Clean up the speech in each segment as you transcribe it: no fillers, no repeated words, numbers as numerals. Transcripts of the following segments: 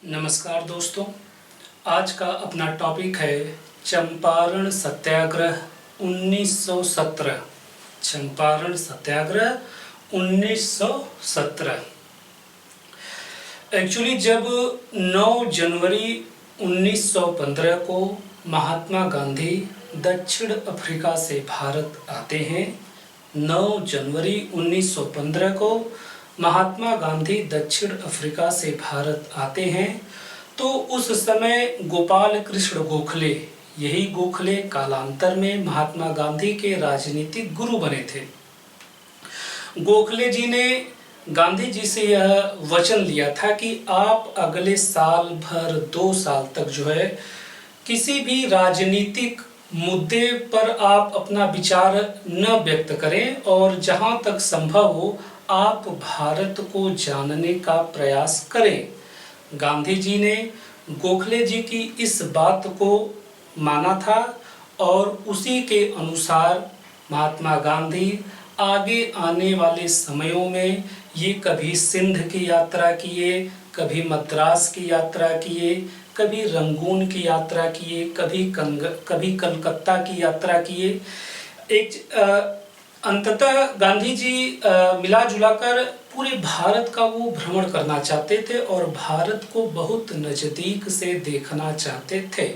नमस्कार दोस्तों। आज का अपना टॉपिक है चंपारण सत्याग्रह 1917। चंपारण सत्याग्रह 1917 एक्चुअली जब 9 जनवरी 1915 को महात्मा गांधी दक्षिण अफ्रीका से भारत आते हैं। 9 जनवरी 1915 को महात्मा गांधी दक्षिण अफ्रीका से भारत आते हैं तो उस समय गोपाल कृष्ण गोखले, यही गोखले कालांतर में महात्मा गांधी के राजनीतिक गुरु बने थे। गोखले जी ने गांधी जी से यह वचन लिया था कि आप अगले साल भर 2 साल तक जो है किसी भी राजनीतिक मुद्दे पर आप अपना विचार न व्यक्त करें और जहां तक संभव हो आप भारत को जानने का प्रयास करें। गांधी जी ने गोखले जी की इस बात को माना था और उसी के अनुसार महात्मा गांधी आगे आने वाले समयों में ये कभी सिंध की यात्रा किए, कभी मद्रास की यात्रा किए, कभी रंगून की यात्रा किए, कभी कलकत्ता की यात्रा किए। अंततः गांधी जी मिला जुलाकर पूरे भारत का वो भ्रमण करना चाहते थे और भारत को बहुत नज़दीक से देखना चाहते थे।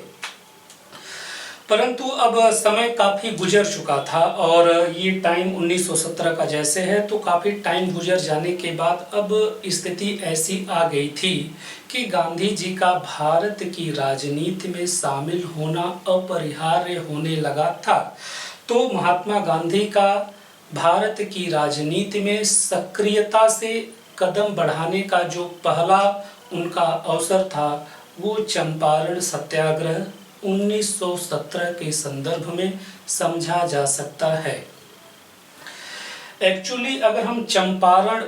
परंतु अब समय काफ़ी गुजर चुका था और ये टाइम 1917 का जैसे है तो काफ़ी टाइम गुजर जाने के बाद अब स्थिति ऐसी आ गई थी कि गांधी जी का भारत की राजनीति में शामिल होना अपरिहार्य होने लगा था। तो महात्मा गांधी का भारत की राजनीति में सक्रियता से कदम बढ़ाने का जो पहला उनका अवसर था वो चंपारण सत्याग्रह 1917 के संदर्भ में समझा जा सकता है। एक्चुअली अगर हम चंपारण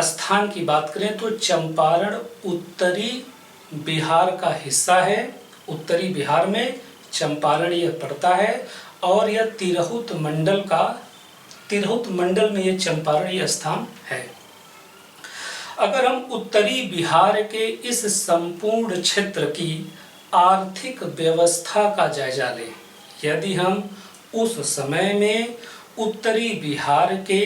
स्थान की बात करें तो चंपारण उत्तरी बिहार का हिस्सा है। उत्तरी बिहार में चंपारण यह पड़ता है और यह तिरहुत मंडल में यह चंपारण यह स्थान है। अगर हम उत्तरी बिहार के इस संपूर्ण क्षेत्र की आर्थिक व्यवस्था का जायजा लें, यदि हम उस समय में उत्तरी बिहार के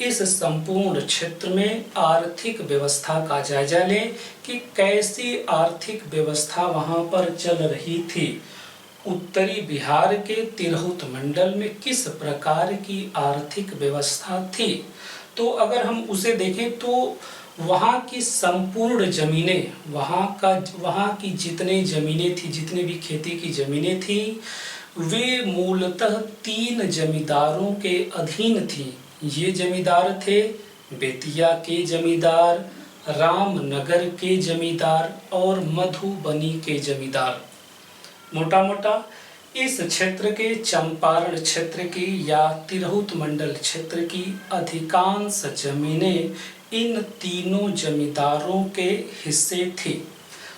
इस संपूर्ण क्षेत्र में आर्थिक व्यवस्था का जायजा लें कि कैसी आर्थिक व्यवस्था वहां पर चल रही थी, उत्तरी बिहार के तिरहुत मंडल में किस प्रकार की आर्थिक व्यवस्था थी, तो अगर हम उसे देखें तो वहाँ की संपूर्ण ज़मीनें, वहाँ की जितने ज़मीनें थी, जितने भी खेती की ज़मीनें थी, वे मूलतः 3 जमींदारों के अधीन थी। ये जमींदार थे बेतिया के जमींदार, रामनगर के जमींदार और मधुबनी के जमींदार। मोटा मोटा इस क्षेत्र के चंपारण क्षेत्र की या तिरहुत मंडल क्षेत्र की अधिकांश जमीनें इन तीनों जमींदारों के हिस्से थी।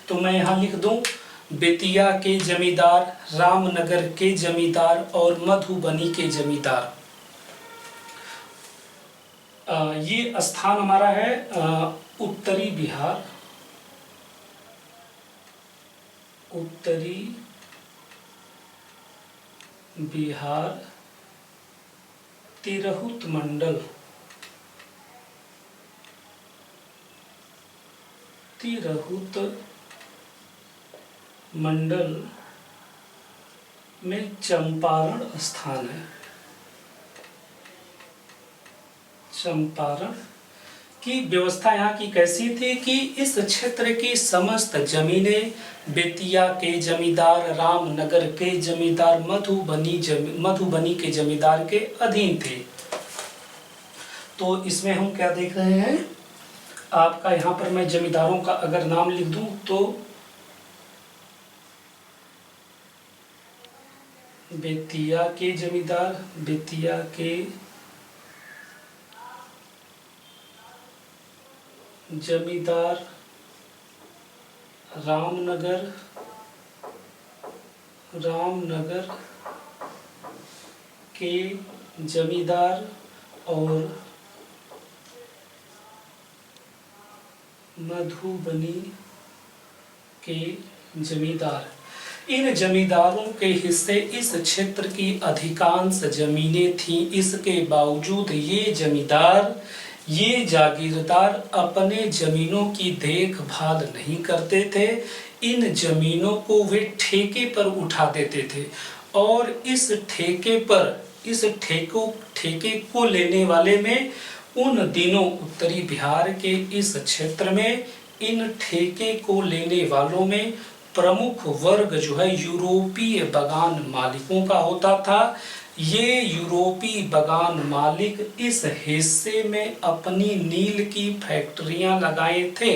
तो मैं यहाँ लिख दूं बेतिया के जमींदार, रामनगर के जमींदार और मधुबनी के जमींदार। ये स्थान हमारा है उत्तरी बिहार, उत्तरी बिहार तिरहुत मंडल, तिरहुत मंडल में चंपारण स्थान है। चंपारण की व्यवस्था यहाँ की कैसी थी कि इस क्षेत्र की समस्त जमीनें बेतिया के जमींदार, रामनगर के जमींदार, मधुबनी के जमींदार के अधीन थे। तो इसमें हम क्या देख रहे हैं, आपका यहाँ पर मैं जमींदारों का अगर नाम लिख दूं तो बेतिया के जमींदार, बेतिया के जमींदार, रामनगर के जमींदार और मधुबनी के जमींदार, इन जमींदारों के हिस्से इस क्षेत्र की अधिकांश जमीनें थीं। इसके बावजूद ये जमींदार, ये जागीरदार अपने जमीनों की देखभाल नहीं करते थे। इन जमीनों को वे ठेके पर उठा देते थे और इस ठेके को लेने वाले में उन दिनों उत्तरी बिहार के इस क्षेत्र में इन ठेके को लेने वालों में प्रमुख वर्ग जो है यूरोपीय बगान मालिकों का होता था। ये यूरोपीय बगान मालिक इस हिस्से में अपनी नील की फैक्ट्रियां लगाए थे।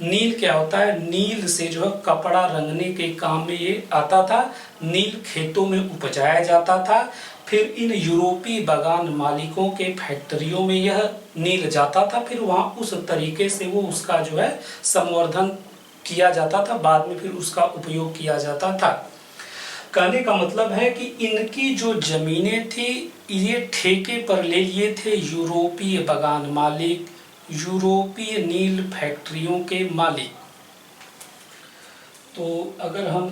नील क्या होता है? नील से जो है कपड़ा रंगने के काम में ये आता था। नील खेतों में उपजाया जाता था, फिर इन यूरोपीय बगान मालिकों के फैक्ट्रियों में यह नील जाता था, फिर वहाँ उस तरीके से वो उसका जो है संवर्धन किया जाता था, बाद में फिर उसका उपयोग किया जाता था। कहने का मतलब है कि इनकी जो जमीनें थी ये ठेके पर ले लिए थे यूरोपीय बगान मालिक, यूरोपीय नील फैक्ट्रियों के मालिक। तो अगर हम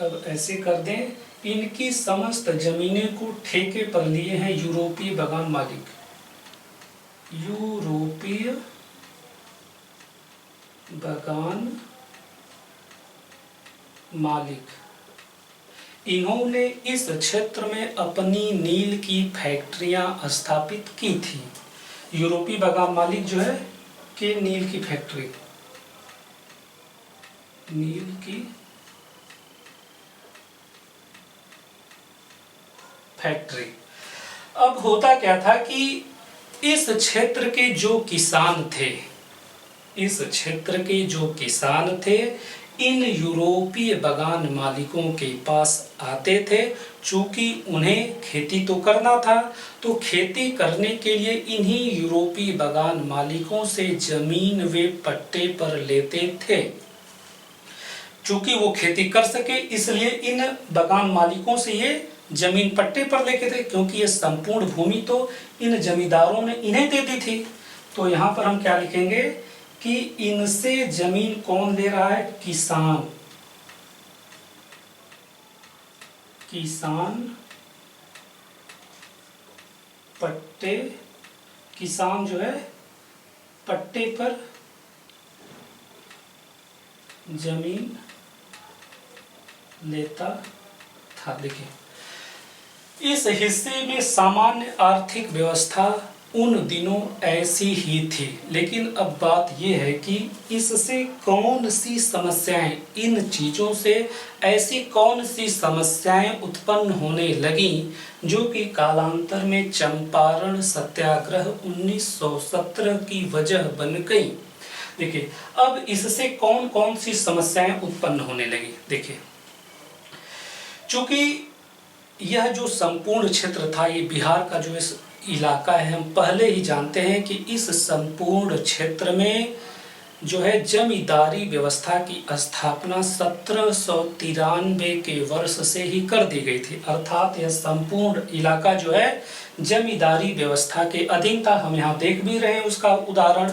अब ऐसे कर दें, इनकी समस्त जमीनें को ठेके पर लिए हैं यूरोपीय बगान मालिक, यूरोपीय बगान मालिक। इन्होंने इस क्षेत्र में अपनी नील की फैक्ट्रियां स्थापित की थी। यूरोपीय बगान मालिक जो है कि नील की फैक्ट्री, नील की फैक्ट्री। अब होता क्या था कि इस क्षेत्र के जो किसान थे, इस क्षेत्र के जो किसान थे इन यूरोपीय बगान मालिकों के पास आते थे। चूंकि उन्हें खेती तो करना था, तो खेती करने के लिए इन्हीं यूरोपीय बगान मालिकों से जमीन वे पट्टे पर लेते थे। चूंकि वो खेती कर सके इसलिए इन बगान मालिकों से ये जमीन पट्टे पर लेके थे, क्योंकि ये संपूर्ण भूमि तो इन जमींदारों ने इन्हें दे दी थी। तो यहाँ पर हम क्या लिखेंगे कि इनसे जमीन कौन ले रहा है? किसान। किसान पट्टे, किसान जो है पट्टे पर जमीन लेता था। देखिए, इस हिस्से में सामान्य आर्थिक व्यवस्था उन दिनों ऐसी ही थी, लेकिन अब बात यह है कि इससे कौन सी समस्याएं, इन चीज़ों से ऐसी कौन सी समस्याएं उत्पन्न होने लगी जो कि कालांतर में चंपारण सत्याग्रह 1917 की वजह बन गई। देखिए, अब इससे कौन कौन सी समस्याएं उत्पन्न होने लगी। देखिए, चूंकि यह जो संपूर्ण क्षेत्र था, ये बिहार का जो इस इलाका है, हम पहले ही जानते हैं कि इस संपूर्ण क्षेत्र में जो है जमींदारी व्यवस्था की स्थापना 1793 के वर्ष से ही कर दी गई थी। अर्थात यह संपूर्ण इलाका जो है जमींदारी व्यवस्था के अधीन था। हम यहाँ देख भी रहे हैं उसका उदाहरण।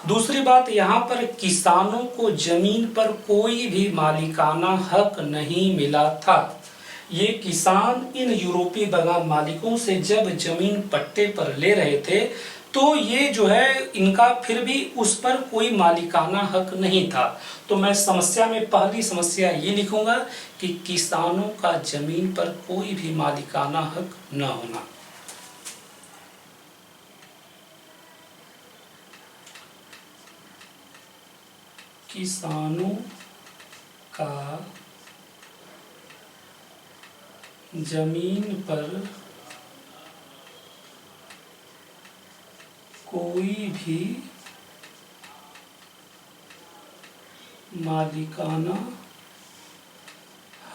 दूसरी बात, यहाँ पर किसानों को जमीन पर कोई भी मालिकाना हक नहीं मिला था। ये किसान इन यूरोपीय बगान मालिकों से जब जमीन पट्टे पर ले रहे थे तो ये जो है इनका फिर भी उस पर कोई मालिकाना हक नहीं था। तो मैं समस्या में पहली समस्या ये लिखूंगा कि किसानों का जमीन पर कोई भी मालिकाना हक न होना। किसानों का जमीन पर कोई भी मालिकाना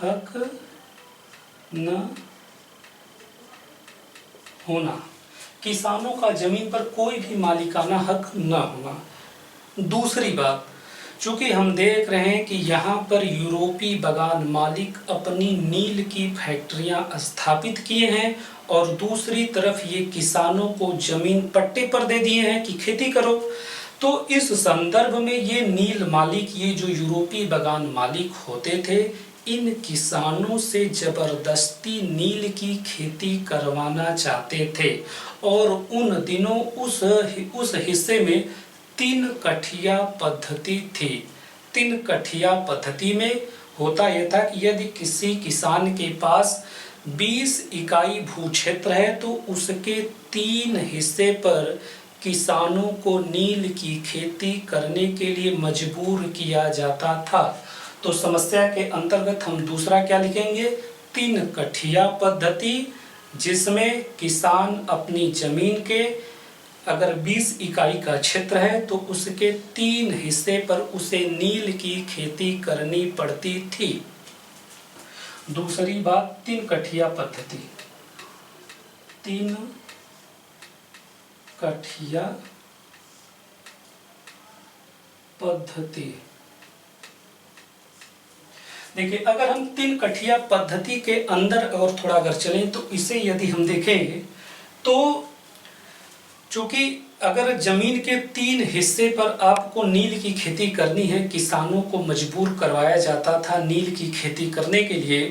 हक न होना। किसानों का जमीन पर कोई भी मालिकाना हक न होना। दूसरी बात, चूंकि हम देख रहे हैं कि यहाँ पर यूरोपीय बगान मालिक अपनी नील की फैक्ट्रियाँ स्थापित किए हैं और दूसरी तरफ ये किसानों को जमीन पट्टे पर दे दिए हैं कि खेती करो। तो इस संदर्भ में ये नील मालिक, ये जो यूरोपीय बागान मालिक होते थे, इन किसानों से जबरदस्ती नील की खेती करवाना चाहते थे। और उन दिनों उस हिस्से में 3 कठिया पद्धति थी। 3 कठिया पद्धति में होता यह था कि यदि किसी किसान के पास 20 इकाई भू क्षेत्र है तो उसके 3 हिस्से पर किसानों को नील की खेती करने के लिए मजबूर किया जाता था। तो समस्या के अंतर्गत हम दूसरा क्या लिखेंगे, 3 कठिया पद्धति, जिसमें किसान अपनी जमीन के अगर 20 इकाई का क्षेत्र है तो उसके 3 हिस्से पर उसे नील की खेती करनी पड़ती थी। दूसरी बात, 3 कठिया पद्धति, 3 कठिया पद्धति। देखिए, अगर हम 3 कठिया पद्धति के अंदर और थोड़ा अगर चलें तो इसे यदि हम देखेंगे तो चूंकि अगर जमीन के 3 हिस्से पर आपको नील की खेती करनी है, किसानों को मजबूर करवाया जाता था नील की खेती करने के लिए,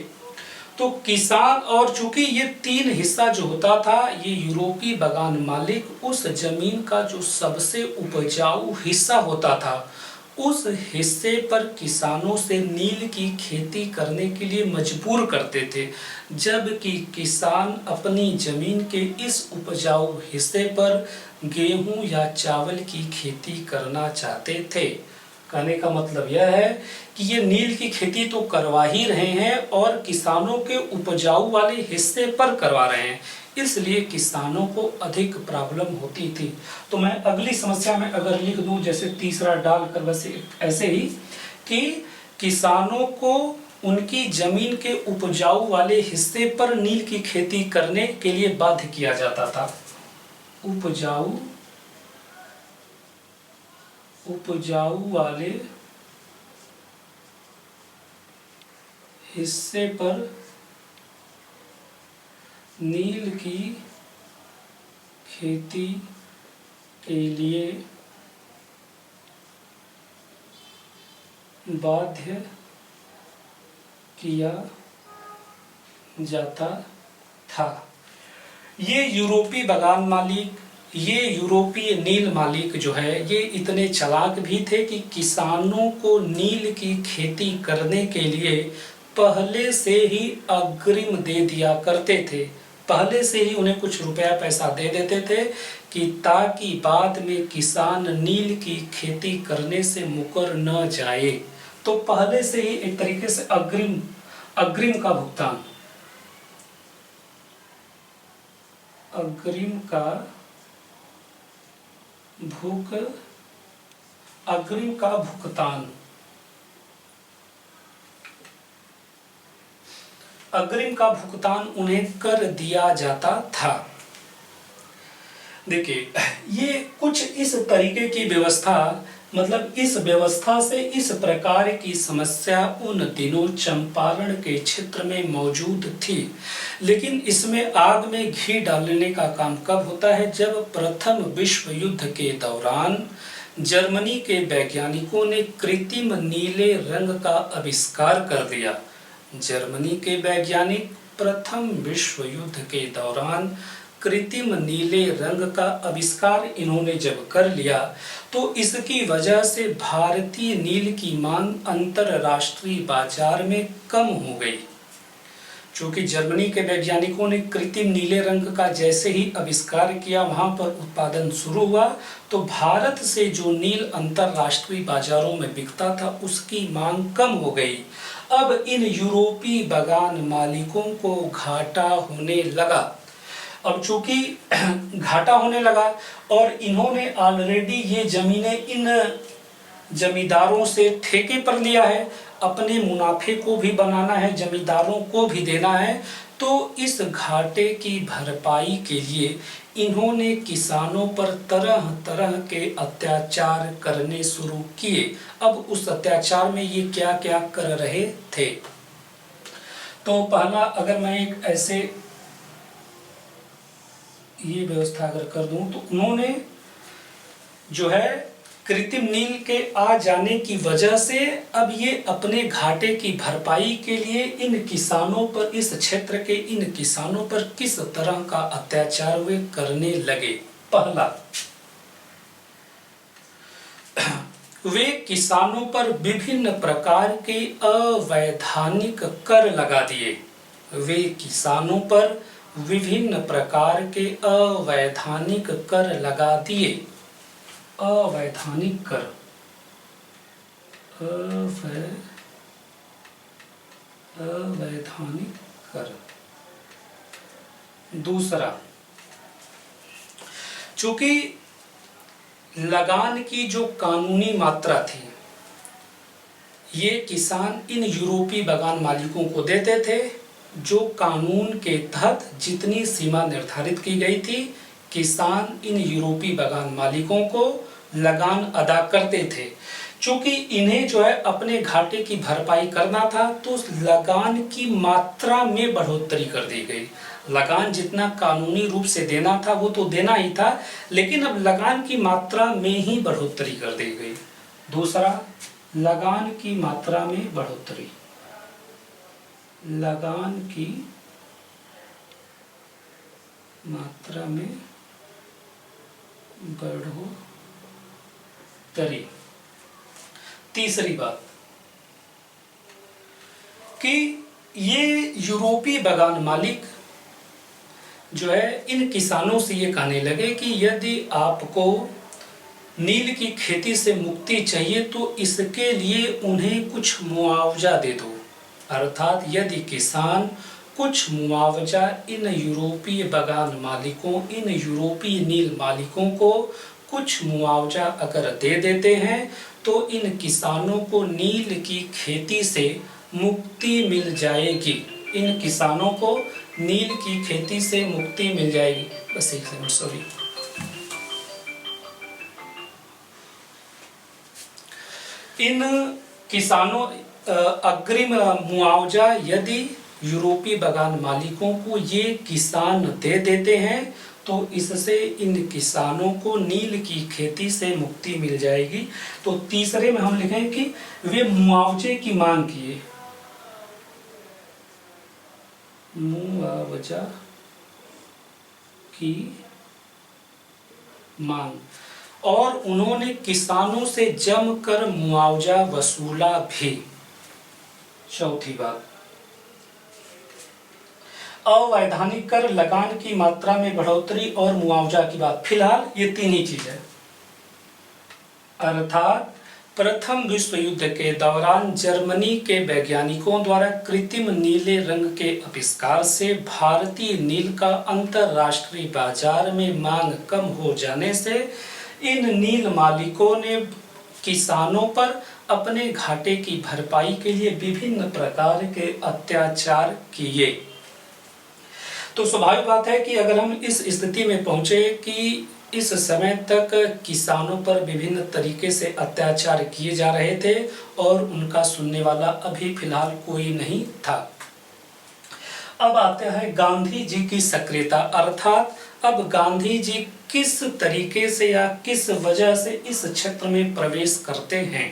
तो किसान, और चूंकि ये 3 हिस्सा जो होता था, ये यूरोपीय बागान मालिक उस जमीन का जो सबसे उपजाऊ हिस्सा होता था उस हिस्से पर किसानों से नील की खेती करने के लिए मजबूर करते थे, जबकि किसान अपनी जमीन के इस उपजाऊ हिस्से पर गेहूं या चावल की खेती करना चाहते थे। कहने का मतलब यह है कि ये नील की खेती तो करवा ही रहे हैं और किसानों के उपजाऊ वाले हिस्से पर करवा रहे हैं, इसलिए किसानों को अधिक प्रॉब्लम होती थी। तो मैं अगली समस्या में अगर लिख दूं, जैसे तीसरा डालकर, वैसे ऐसे ही कि किसानों को उनकी जमीन के उपजाऊ वाले हिस्से पर नील की खेती करने के लिए बाध्य किया जाता था। उपजाऊ वाले हिस्से पर नील की खेती के लिए बाध्य किया जाता था। ये यूरोपीय बागान मालिक, ये यूरोपीय नील मालिक जो है, ये इतने चालाक भी थे कि किसानों को नील की खेती करने के लिए पहले से ही अग्रिम दे दिया करते थे। पहले से ही उन्हें कुछ रुपया पैसा दे देते थे कि ताकि बाद में किसान नील की खेती करने से मुकर न जाए। तो पहले से ही एक तरीके से अग्रिम का भुगतान, अग्रिम का भुगतान, अग्रिम का भुगतान उन्हें कर दिया जाता था। देखिए, ये कुछ इस तरीके की व्यवस्था, मतलब इस व्यवस्था से इस प्रकार की समस्या उन दिनों चंपारण के क्षेत्र में मौजूद थी। लेकिन इसमें आग में घी डालने का काम कब होता है, जब प्रथम विश्व युद्ध के दौरान जर्मनी के वैज्ञानिकों ने कृत्रिम नीले रंग का आविष्कार कर दिया। जर्मनी के वैज्ञानिक प्रथम विश्व युद्ध के दौरान कृत्रिम नीले रंग का आविष्कार इन्होंने जब कर लिया तो इसकी वजह से भारतीय नील की मांग अंतरराष्ट्रीय बाजार में कम हो गई। चूंकि जर्मनी के वैज्ञानिकों ने कृत्रिम नीले रंग का जैसे ही आविष्कार किया, वहां पर उत्पादन शुरू हुआ, तो भारत से जो नील अंतरराष्ट्रीय बाजारों में बिकता था उसकी मांग कम हो गई। अब इन यूरोपीय बागान मालिकों को घाटा होने लगा। अब चूंकि घाटा होने लगा और इन्होंने ऑलरेडी ये जमीनें इन जमींदारों से ठेके पर लिया है, अपने मुनाफे को भी बनाना है, जमींदारों को भी देना है, तो इस घाटे की भरपाई के लिए इन्होंने किसानों पर तरह तरह के अत्याचार करने शुरू किए। अब उस अत्याचार में ये क्या क्या कर रहे थे, तो पहला, अगर मैं एक ऐसे ये व्यवस्था अगर कर दूं तो उन्होंने जो है कृत्रिम नील के आ जाने की वजह से अब ये अपने घाटे की भरपाई के लिए इन किसानों पर, इस क्षेत्र के इन किसानों पर किस तरह का अत्याचार वे करने लगे। पहला, वे किसानों पर विभिन्न प्रकार के अवैधानिक कर लगा दिए। वे किसानों पर विभिन्न प्रकार के अवैधानिक कर लगा दिए। अवैधानिक कर, अवैधानिक कर। दूसरा, चूंकि लगान की जो कानूनी मात्रा थी ये किसान इन यूरोपीय बागान मालिकों को देते थे, जो कानून के तहत जितनी सीमा निर्धारित की गई थी किसान इन यूरोपीय बागान मालिकों को लगान अदा करते थे। चूंकि इन्हें जो है अपने घाटे की भरपाई करना था तो लगान की मात्रा में बढ़ोतरी कर दी गई। लगान जितना कानूनी रूप से देना था वो तो देना ही था, लेकिन अब लगान की मात्रा में ही बढ़ोतरी कर दी गई। दूसरा, लगान की मात्रा में बढ़ोतरी, लगान की मात्रा में बढ़ोतरी। तीसरी बात कि ये यूरोपीय बागान मालिक जो है इन किसानों से ये कहने लगे कि यदि आपको नील की खेती से मुक्ति चाहिए तो इसके लिए उन्हें कुछ मुआवजा दे दो। अर्थात यदि किसान कुछ मुआवजा इन यूरोपीय बागान मालिकों, इन यूरोपीय नील मालिकों को कुछ मुआवजा अगर दे देते हैं तो इन किसानों को नील की खेती से मुक्ति मिल जाएगी। इन किसानों को नील की खेती से मुक्ति मिल जाएगी। बस एक सेकंड, सॉरी। इन किसानों अग्रिम मुआवजा यदि यूरोपीय बागान मालिकों को ये किसान दे देते हैं तो इससे इन किसानों को नील की खेती से मुक्ति मिल जाएगी। तो तीसरे में हम लिखें कि वे मुआवजे की मांग किए, मुआवजा की मांग, और उन्होंने किसानों से जमकर मुआवजा वसूला भी। चौथी बात, अवैधानिक कर, लगान की मात्रा में बढ़ोतरी और मुआवजा की बात। फिलहाल ये तीन ही चीज है। अर्थात प्रथम विश्व युद्ध के दौरान जर्मनी के वैज्ञानिकों द्वारा कृत्रिम नीले रंग के आविष्कार से भारतीय नील का अंतरराष्ट्रीय बाजार में मांग कम हो जाने से इन नील मालिकों ने किसानों पर अपने घाटे की भरपाई के लिए विभिन्न प्रकार के अत्याचार किए। तो स्वाभाविक बात है कि अगर हम इस स्थिति में पहुंचे कि इस समय तक किसानों पर विभिन्न तरीके से अत्याचार किए जा रहे थे और उनका सुनने वाला अभी फिलहाल कोई नहीं था। अब आता है गांधी जी की सक्रियता, अर्थात अब गांधी जी किस तरीके से या किस वजह से इस क्षेत्र में प्रवेश करते हैं।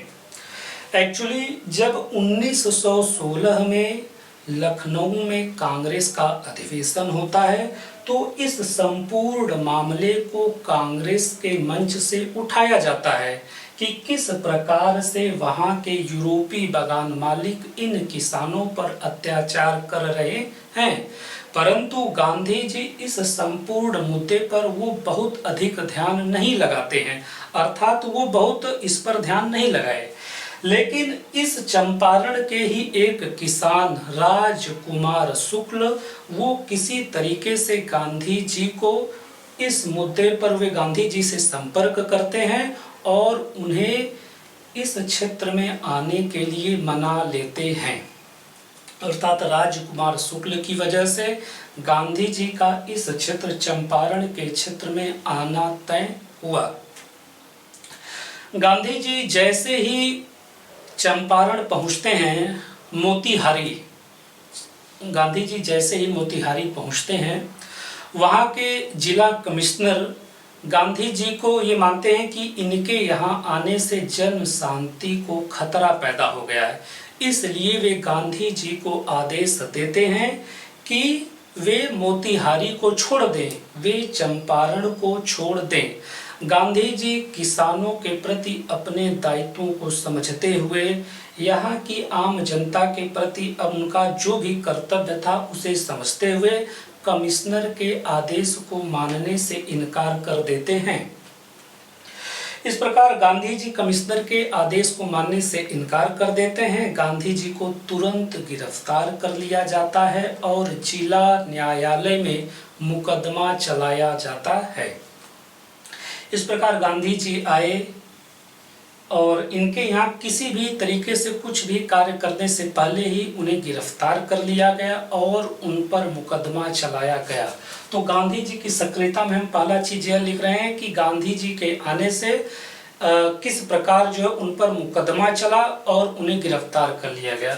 एक्चुअली जब 1916 में लखनऊ में कांग्रेस का अधिवेशन होता है तो इस संपूर्ण मामले को कांग्रेस के मंच से उठाया जाता है कि किस प्रकार से वहां के यूरोपीय बागान मालिक इन किसानों पर अत्याचार कर रहे हैं। परंतु गांधी जी इस संपूर्ण मुद्दे पर वो बहुत अधिक ध्यान नहीं लगाते हैं, अर्थात वो बहुत इस पर ध्यान नहीं लगाए। लेकिन इस चंपारण के ही एक किसान राजकुमार शुक्ल, वो किसी तरीके से गांधी जी को इस मुद्दे पर वे गांधी जी से संपर्क करते हैं और उन्हें इस क्षेत्र में आने के लिए मना लेते हैं। अर्थात राजकुमार शुक्ल की वजह से गांधी जी का इस क्षेत्र चंपारण के क्षेत्र में आना तय हुआ। गांधी जी जैसे ही चंपारण पहुंचते हैं, मोतिहारी, गांधी जी जैसे ही मोतिहारी पहुंचते हैं, वहां के जिला कमिश्नर गांधी जी को ये मानते हैं कि इनके यहाँ आने से जन शांति को खतरा पैदा हो गया है, इसलिए वे गांधी जी को आदेश देते हैं कि वे मोतिहारी को छोड़ दें, वे चंपारण को छोड़ दें। गांधी जी किसानों के प्रति अपने दायित्वों को समझते हुए यहाँ की आम जनता के प्रति उनका जो भी कर्तव्य था उसे समझते हुए कमिश्नर के आदेश को मानने से इनकार कर देते हैं। इस प्रकार गांधी जी कमिश्नर के आदेश को मानने से इनकार कर देते हैं। गांधी जी को तुरंत गिरफ्तार कर लिया जाता है और जिला न्यायालय में मुकदमा चलाया जाता है। इस प्रकार गांधी जी आए और इनके यहाँ किसी भी तरीके से कुछ भी कार्य करने से पहले ही उन्हें गिरफ्तार कर लिया गया और उन पर मुकदमा चलाया गया। तो गांधी जी की सक्रियता में हम पहला चीज यह लिख रहे हैं कि गांधी जी के आने से किस प्रकार जो है उन पर मुकदमा चला और उन्हें गिरफ्तार कर लिया गया।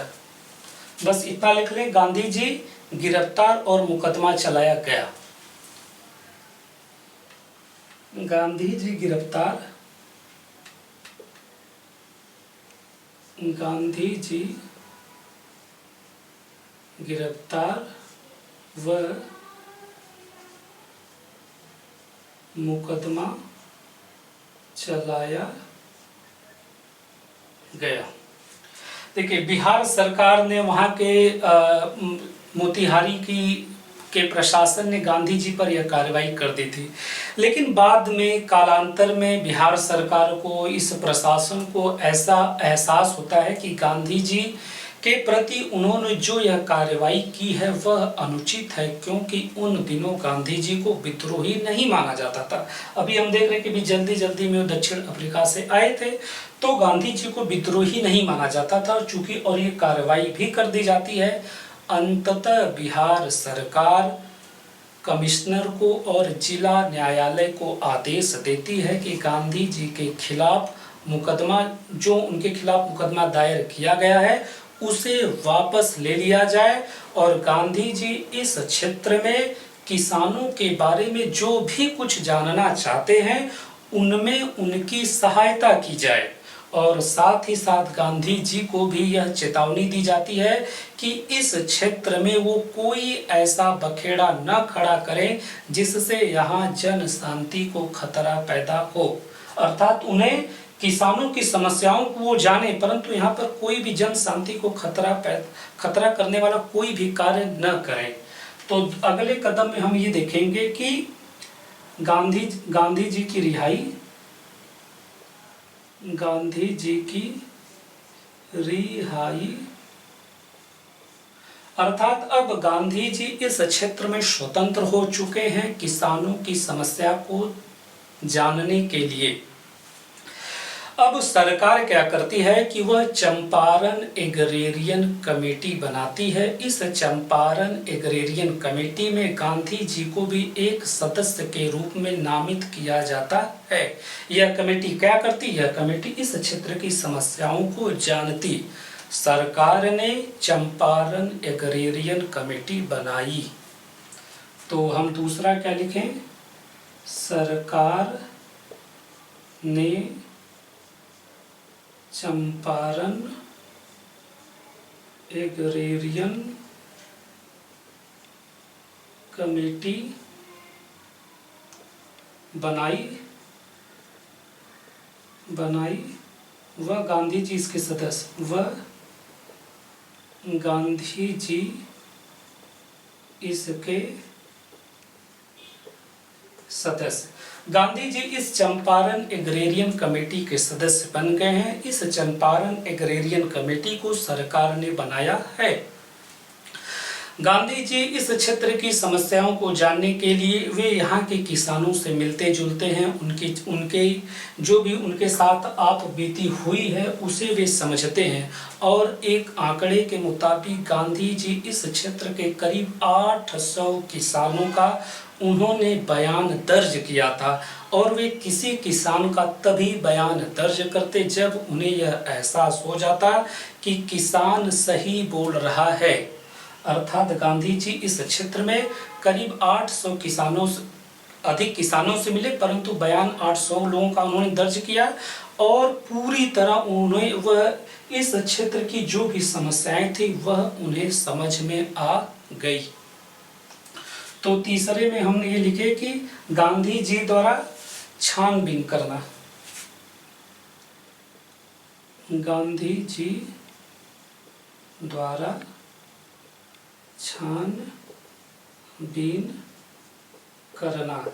बस इतना लिख लें, गांधी जी गिरफ्तार और मुकदमा चलाया गया। गांधी जी गिरफ्तार, गांधी जी गिरफ्तार व मुकदमा चलाया गया। देखिए, बिहार सरकार ने वहाँ के मोतिहारी के प्रशासन ने गांधी जी पर यह कार्रवाई कर दी थी, लेकिन बाद में कालांतर में बिहार सरकार को, इस प्रशासन को ऐसा एहसास होता है कि गांधी जी के प्रति उन्होंने जो यह कार्रवाई की है वह अनुचित है, क्योंकि उन दिनों गांधी जी को विद्रोही नहीं माना जाता था। अभी हम देख रहे हैं कि भी जल्दी जल्दी में वो दक्षिण अफ्रीका से आए थे, तो गांधी जी को विद्रोही नहीं माना जाता था चूंकि, और ये कार्रवाई भी कर दी जाती है। अंततः बिहार सरकार कमिश्नर को और जिला न्यायालय को आदेश देती है कि गांधी जी के खिलाफ मुकदमा, जो उनके खिलाफ मुकदमा दायर किया गया है उसे वापस ले लिया जाए और गांधी जी इस क्षेत्र में किसानों के बारे में जो भी कुछ जानना चाहते हैं उनमें उनकी सहायता की जाए। और साथ ही साथ गांधी जी को भी यह चेतावनी दी जाती है कि इस क्षेत्र में वो कोई ऐसा बखेड़ा न खड़ा करें जिससे यहाँ जन शांति को खतरा पैदा हो। अर्थात उन्हें किसानों की समस्याओं को वो जाने, परंतु यहाँ पर कोई भी जन शांति को खतरा करने वाला कोई भी कार्य न करें। तो अगले कदम में हम ये देखेंगे कि गांधी जी की रिहाई, गांधी जी की रिहाई, अर्थात अब गांधी जी इस क्षेत्र में स्वतंत्र हो चुके हैं किसानों की समस्या को जानने के लिए। अब सरकार क्या करती है कि वह चंपारण एग्रेरियन कमेटी बनाती है। इस चंपारण एग्रेरियन कमेटी में गांधी जी को भी एक सदस्य के रूप में नामित किया जाता है। यह कमेटी क्या करती है? यह कमेटी इस क्षेत्र की समस्याओं को जानती। सरकार ने चंपारण एग्रेरियन कमेटी बनाई। तो हम दूसरा क्या लिखें? सरकार ने चंपारण एग्रेरियन कमेटी बनाई वह गांधी जी इसके सदस्य, वह गांधी जी इसके सदस्य। गांधी जी इस चंपारण एग्रेरियन कमेटी के सदस्य बन गए हैं। इस चंपारण एग्रेरियन कमेटी को सरकार ने बनाया है। गांधी जी इस क्षेत्र की समस्याओं को जानने के लिए वे यहाँ के किसानों से मिलते जुलते हैं, उनके जो भी उनके साथ आप बीती हुई है उसे वे समझते हैं। और एक आंकड़े के मुताबिक गांधी जी इस क्षेत्र के करीब 800 किसानों का उन्होंने बयान दर्ज किया था, और वे किसी किसान का तभी बयान दर्ज करते जब उन्हें यह एहसास हो जाता कि किसान सही बोल रहा है। अर्थात गांधी जी इस क्षेत्र में करीब 800 अधिक किसानों से मिले, परंतु बयान 800 लोगों का उन्होंने दर्ज किया और पूरी तरह उन्हें वह इस क्षेत्र की जो भी समस्याएं थी वह उन्हें समझ में आ गई। तो तीसरे में हमने ये लिखे कि गांधी जी द्वारा छानबीन करना। गांधी जी द्वारा छानबीन करना।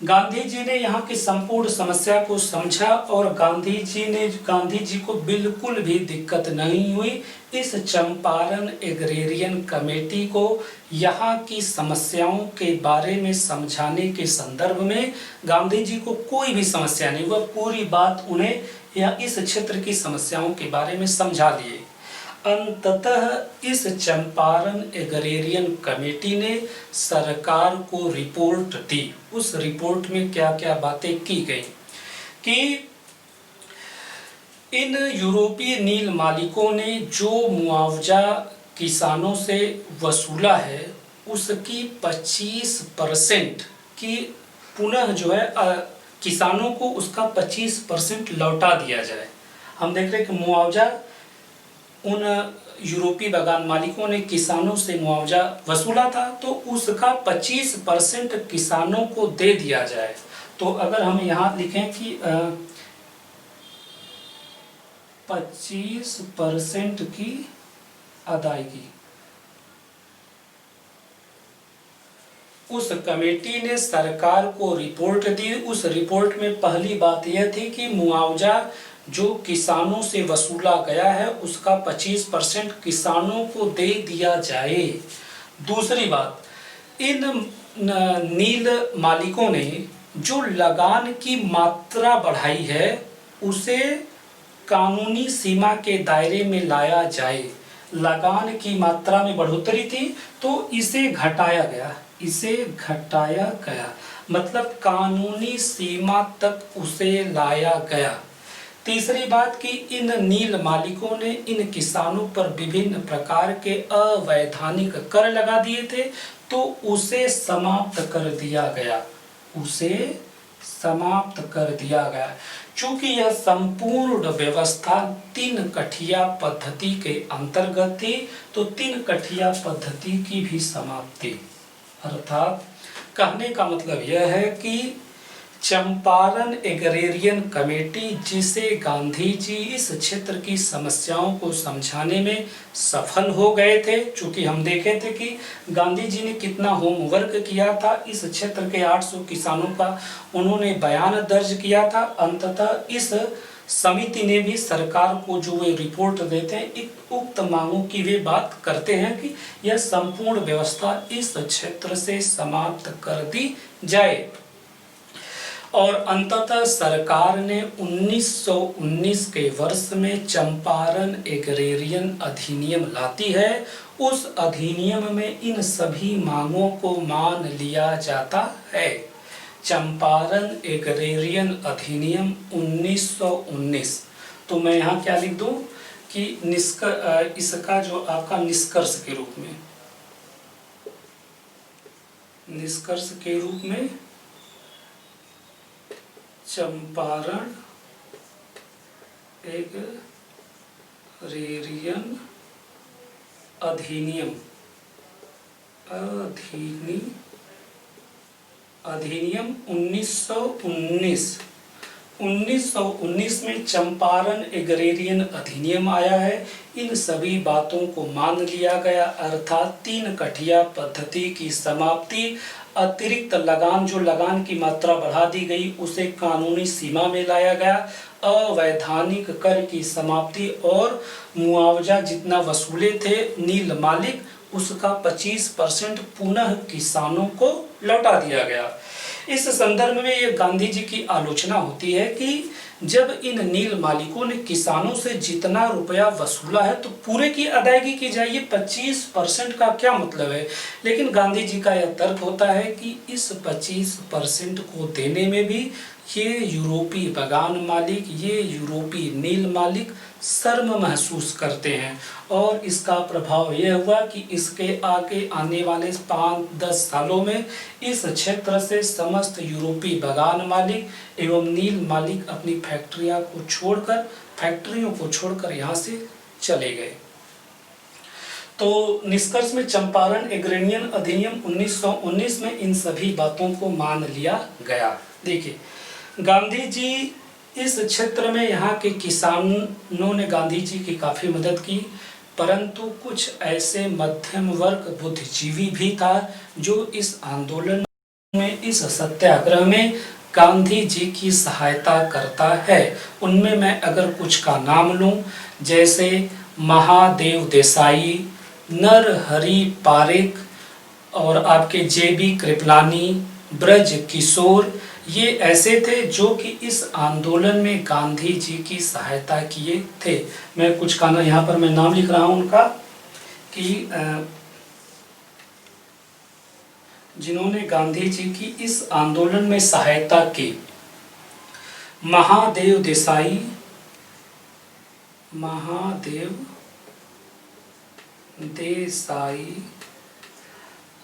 गांधी जी ने यहाँ की संपूर्ण समस्या को समझा और गांधी जी को बिल्कुल भी दिक्कत नहीं हुई इस चंपारण एग्रेरियन कमेटी को यहाँ की समस्याओं के बारे में समझाने के संदर्भ में। गांधी जी को कोई भी समस्या नहीं, वह पूरी बात उन्हें या इस क्षेत्र की समस्याओं के बारे में समझा दिए। अंततः इस चंपारण एग्रेरियन कमेटी ने सरकार को रिपोर्ट दी। उस रिपोर्ट में क्या क्या बातें की गई कि इन यूरोपीय नील मालिकों ने जो मुआवजा किसानों से वसूला है उसकी 25% की पुनः जो है किसानों को उसका 25% लौटा दिया जाए। हम देख रहे हैं कि मुआवजा उन यूरोपीय बागान मालिकों ने किसानों से मुआवजा वसूला था, तो उसका 25% किसानों को दे दिया जाए। तो अगर हम यहाँ लिखें कि 25% की अदायगी, उस कमेटी ने सरकार को रिपोर्ट दी। उस रिपोर्ट में पहली बात यह थी कि मुआवजा जो किसानों से वसूला गया है उसका 25% किसानों को दे दिया जाए। दूसरी बात, इन नील मालिकों ने जो लगान की मात्रा बढ़ाई है उसे कानूनी सीमा के दायरे में लाया जाए। लगान की मात्रा में बढ़ोतरी थी तो इसे घटाया गया, मतलब कानूनी सीमा तक उसे लाया गया। तीसरी बात कि इन नील मालिकों ने इन किसानों पर विभिन्न प्रकार के अवैधानिक कर लगा दिए थे, तो उसे समाप्त कर दिया गया। चूंकि यह संपूर्ण व्यवस्था 3 कठिया पद्धति के अंतर्गत थी, तो 3 कठिया पद्धति की भी समाप्ति, अर्थात कहने का मतलब यह है कि चंपारण एग्रेरियन कमेटी जिसे गांधी जी इस क्षेत्र की समस्याओं को समझाने में सफल हो गए थे, चूंकि हम देखे थे कि गांधी जी ने कितना होमवर्क किया था, इस क्षेत्र के 800 किसानों का उन्होंने बयान दर्ज किया था। अंततः इस समिति ने भी सरकार को जो वे रिपोर्ट देते हैं उक्त मांगों की वे बात करते हैं कि यह संपूर्ण व्यवस्था इस क्षेत्र से समाप्त कर दी जाए। और अंततः सरकार ने 1919 के वर्ष में चंपारण एग्रेरियन अधिनियम लाती है। उस अधिनियम में इन सभी मांगों को मान लिया जाता है। चंपारण एग्रेरियन अधिनियम 1919। तो मैं यहाँ क्या लिख दूँ कि इसका जो आपका निष्कर्ष के रूप में चंपारण एग्रेरियन अधिनियम 1919 में चंपारण एग्रेरियन अधिनियम आया है। इन सभी बातों को मान लिया गया, अर्थात 3 कठिया पद्धति की समाप्ति, अतिरिक्त लगान जो लगान की मात्रा बढ़ा दी गई उसे कानूनी सीमा में लाया गया, अवैधानिक कर की समाप्ति और मुआवजा जितना वसूले थे नील मालिक उसका 25% पुनः किसानों को लौटा दिया गया। इस संदर्भ में ये गांधी जी की आलोचना होती है कि जब इन नील मालिकों ने किसानों से जितना रुपया वसूला है तो पूरे की अदायगी की जाए, ये 25% का क्या मतलब है। लेकिन गांधी जी का यह तर्क होता है कि इस 25% को देने में भी ये यूरोपीय बागान मालिक, ये यूरोपीय नील मालिक शर्म महसूस करते हैं। और इसका प्रभाव यह हुआ कि इसके आगे आने वाले 5-10 सालों में इस क्षेत्र से समस्त यूरोपीय बगान मालिक एवं नील मालिक अपनी फैक्ट्रियों को छोड़कर यहाँ से चले गए। तो निष्कर्ष में चंपारण एग्रेरियन अधिनियम 1919 में इन सभी बातों को मान लिया गया। देखिए, गांधी जी इस क्षेत्र में यहाँ के किसानों ने गांधी जी की काफ़ी मदद की, परंतु कुछ ऐसे मध्यम वर्ग बुद्धिजीवी भी था जो इस आंदोलन में, इस सत्याग्रह में गांधी जी की सहायता करता है। उनमें मैं अगर कुछ का नाम लूँ, जैसे महादेव देसाई, नरहरि पारिक और आपके जेबी कृपलानी, ब्रज किशोर, ये ऐसे थे जो कि इस आंदोलन में गांधी जी की सहायता किए थे। मैं कुछ का यहाँ पर मैं नाम लिख रहा हूँ उनका कि जिन्होंने गांधी जी की इस आंदोलन में सहायता की। महादेव देसाई,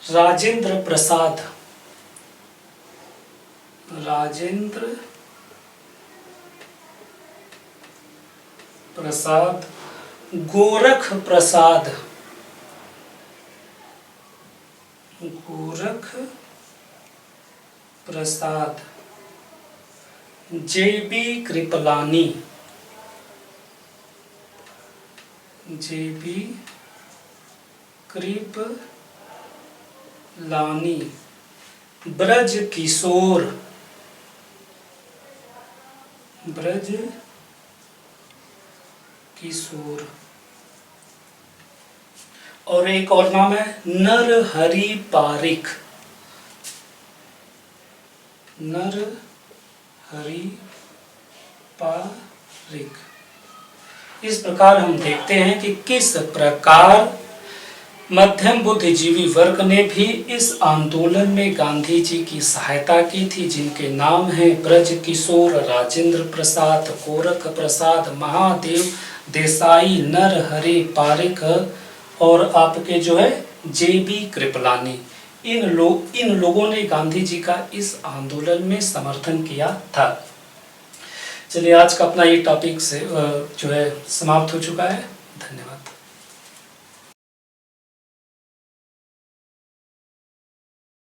राजेंद्र प्रसाद, गोरख प्रसाद, जेबी कृपलानी, ब्रज किशोर और एक और नाम है नरहरि पारिक। इस प्रकार हम देखते हैं कि किस प्रकार मध्यम बुद्धिजीवी वर्ग ने भी इस आंदोलन में गांधी जी की सहायता की थी, जिनके नाम हैं ब्रज किशोर, राजेंद्र प्रसाद, गोरख प्रसाद, महादेव देसाई, नरहरि पारिक और आपके जो है जेबी कृपलानी। इन लोगों ने गांधी जी का इस आंदोलन में समर्थन किया था। चलिए, आज का अपना ये टॉपिक से जो है समाप्त हो चुका है। धन्यवाद।